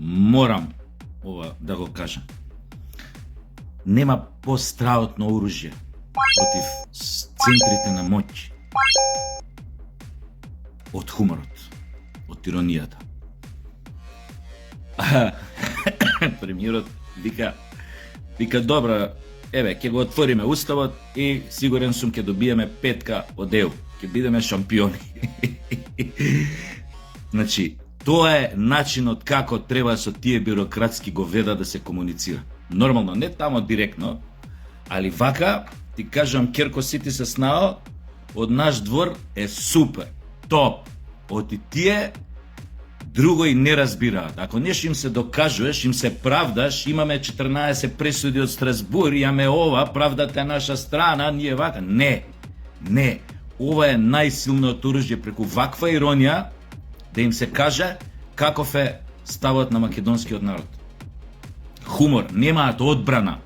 морам ова да го кажам. Нема постраотно оружје против центрите на моќ од хуморот, од иронијата. Премиерот вика добра, еве, ќе го отвориме уставот и сигурен сум ќе добиеме 5 од ЕУ, ќе бидеме шампиони. Значи, тоа е начинот како треба со тие бюрократски говеда да се комуницира. Нормално, не тамо директно, али вака, ти кажам, Керко Сити се снao, од наш двор е супер, топ. Оти тие друго и не разбираат. Ако нешто им се докажуваш, им се правдаш, имаме 14 пресуди од Страсбур, имаме ова, правдата е наша страна, ние вака. Не. Ова е најсилното оружје преку ваква иронија да им се каже каков е ставот на македонскиот народ. Хумор, немаат одбрана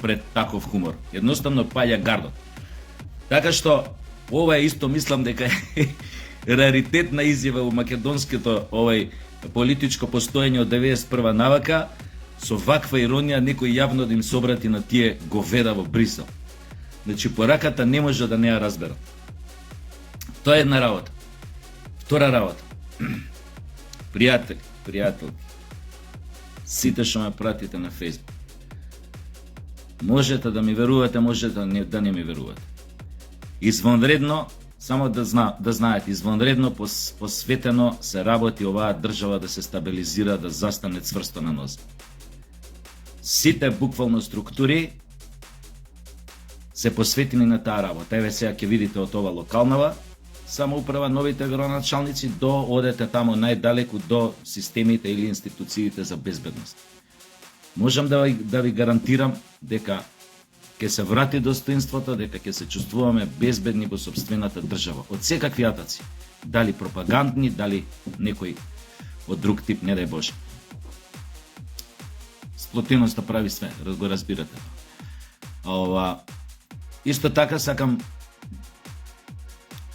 пред таков хумор. Едноставно паѓа гардот. Така што ова е исто, мислам дека е раритетна изјава во македонското политичко постоење од 91 навака, со ваква иронија некој јавно да им се обрати на тие говеда во Брисел. Значи пораката не може да не ја разберат. Тоа е една работа. Втора работа. Пријатели, сите што ме пратите на Facebook, можете да ми верувате, можете да не ми верувате. Извонредно, само да знаете, извонредно посветено се работи оваа држава да се стабилизира, да застане цврсто на нозе. Сите буквално структури се посветени на таа работа. Еве сега ќе видите од ова локалнава самоуправа, новите градоначалници, до одете тамо најдалеку до системите или институциите за безбедност. Можам да ви гарантирам дека ќе се врати достоинството, дека ќе се чувствуваме безбедни во сопствената држава. Од секакви атаци, дали пропагандни, дали некој од друг тип, не дај Боже. Сплотеноста прави све, го разбирате. Исто така сакам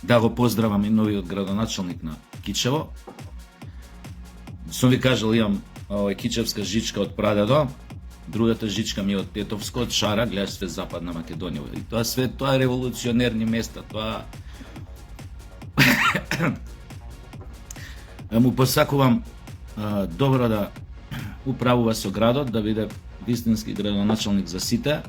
да го поздравам и новиот градоначалник на Кичево. Сум ви кажал, имам кичевска жичка од прадедо, другата жичка ми е од Тетовско, од Шара, гледаш све Западна Македонија. И тоа све, тоа е револуционерни места, тоа... Му посакувам добро да управува со градот, да биде вистински градоначалник за сите,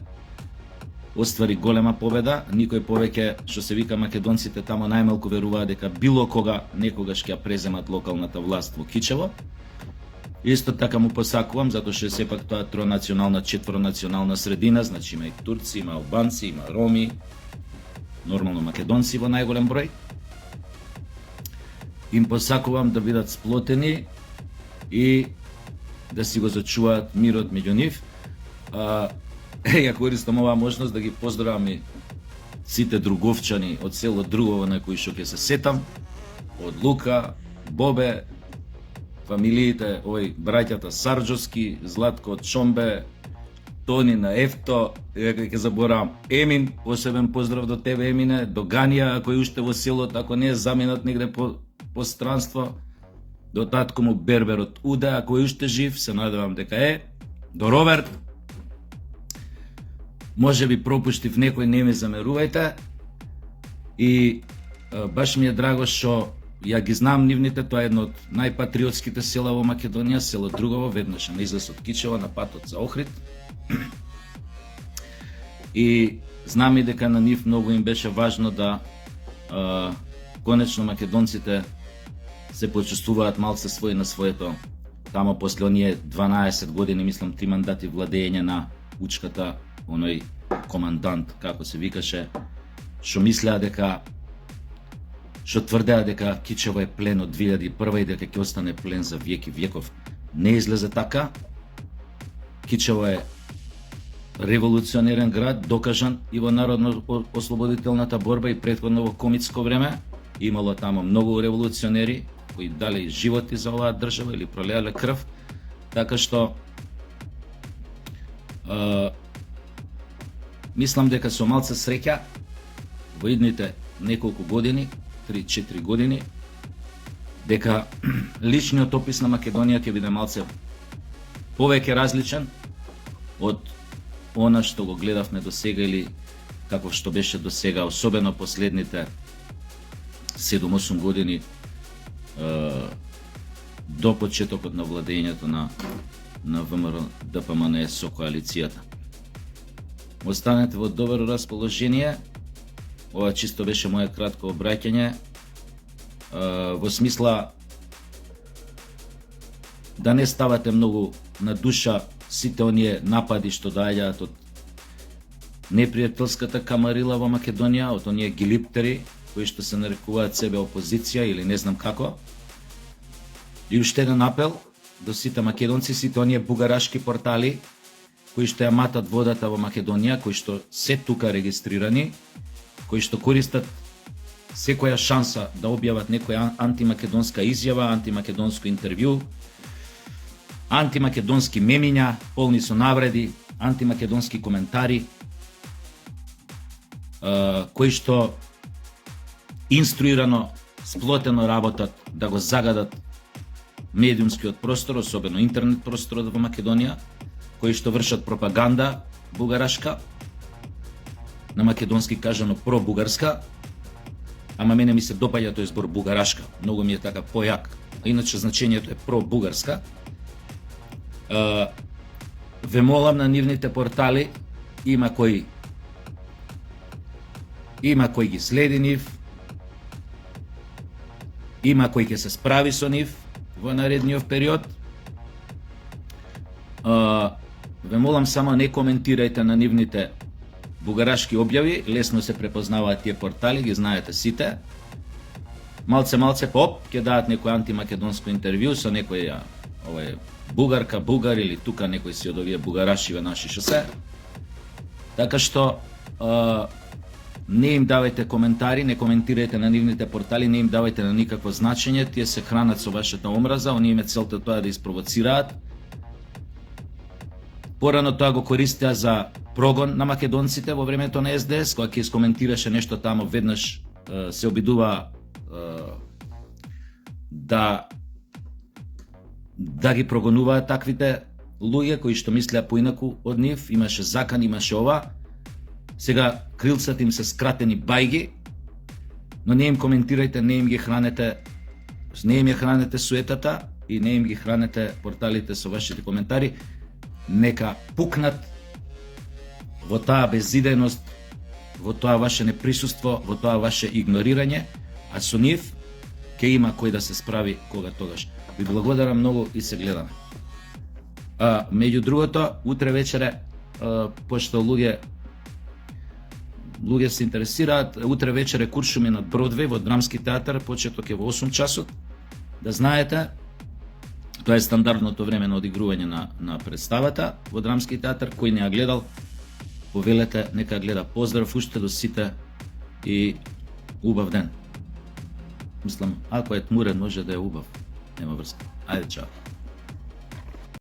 оствари голема победа, никој повеќе, што се вика македонците тамо најмалку веруваат дека било кога некогаш ќе ја преземат локалната власт во Кичево. Исто така му посакувам, затоа што сепак тоа е тронационална, четворонационална средина, значи има и турци, има албанци, има роми, нормално македонци во најголем број. Им посакувам да бидат сплотени и да си го зачуваат мирот меѓу нив. Ја користам оваа можност да ги поздравам и сите друговчани од село Другово на кои што ќе се сетам, од Лука, Бобе, фамилиите, браќата Сарджовски, Златко од Шомбе, Тони на Ефто, ќе заборавам Емин, посебен поздрав до тебе Емине, до Ганија, ако е уште во селото, ако не е заминат негде по странство, до татко му Бербер од Уде, ако е уште жив, се надевам дека е, до Роберт. Може би пропуштив некој, не ми замерувајте. И баш ми е драго што ја ги знам нивните, тоа е едно од најпатриотските села во Македонија, село Другово, веднаш на излез од Кичево, на патот за Охрид. И знам и дека на нив многу им беше важно да конечно македонците се почувствуваат малце свој на своето. Тамо после оние 12 години, мислам 3 мандати владење на учката, оној командант, како се викаше, што мислеа дека, што тврдеа дека Кичево е плен од 2001 и дека ќе остане плен за веки веков. Не излезе така. Кичево е револуционерен град, докажан и во народно-ослободителната борба и претходно во комитско време. Имало тамо многу револуционери кои дали животи за оваа држава или пролеале крв. Така што мислам дека со малце среќа во идните неколку години, 3-4 години, дека личниот опис на Македонија ќе биде малце повеќе различен од она што го гледавме до сега или каков што беше до сега, особено последните 7-8 години до почетокот на владењето на ВМРО ДПМНЕ со коалицијата. Останете во добро расположение. Ова чисто беше моје кратко обраќање во смисла да не ставате многу на душа сите оние напади што доаѓаат од непријателската камарила во Македонија, од оние гилиптери кои што се нарекуваат себе опозиција или не знам како. И уште еден апел до сите македонци, сите оние бугарашки портали кои што ја матат водата во Македонија, кои што се тука регистрирани, кои што користат секоја шанса да објават некоја антимакедонска изјава, антимакедонско интервју, антимакедонски мемиња, полни со навреди, антимакедонски коментари, кои што инструирано, сплотено работат да го загадат медиумскиот простор, особено интернет просторот во Македонија, кои што вршат пропаганда бугарашка, на македонски кажано про-бугарска, ама мене ми се допаѓа тој збор бугарашка, многу ми е така појак, а иначе значењето е про-бугарска. Ве молам на нивните портали, има кој ги следи нив, има кој ќе се справи со нив во наредниот период. Ве молам само не коментирајте на нивните бугарашки објави, лесно се препознаваат тие портали, ги знаете сите. Малце поп ќе дадат некој антимакедонско интервју со некоја бугарка, бугар или тука некој си од овие бугарашиве наши што се. Така што не им давајте коментари, не коментирајте на нивните портали, не им давајте на никакво значење, тие се хранат со вашата омраза, оние им е целта тоа да испровоцираат. Порано тоа го користеа за прогон на македонците во времето на СДС, кога ќе искоментираше нешто таму, веднаш се обидува да ги прогонуваат таквите луѓе кои што мислеа поинаку од нив, имаше закан, имаше ова. Сега крилцата им се скратени бајги, но не им коментирајте, не им ја хранете суетата и не им ги хранете порталите со вашите коментари. Нека пукнат во таа безидејност, во тоа ваше неприсуство, во тоа ваше игнорирање, а со нив ќе има кој да се справи кога тогаш. Ви благодарам многу и се гледаме. Меѓу другото, утре вечере, пошто луѓе се интересираат, утре вечере куршуми на Бродвеј во Драмски театар, почеток е во 8 часот. Да знаете, тоа е стандардното време на одигрување на представата во Драмски театар. Кој не ја гледал, повелете нека гледа. Поздрав уште до сите и убав ден. Мислам, ако е тмурен може да е убав. Нема врска. Ајде, чао.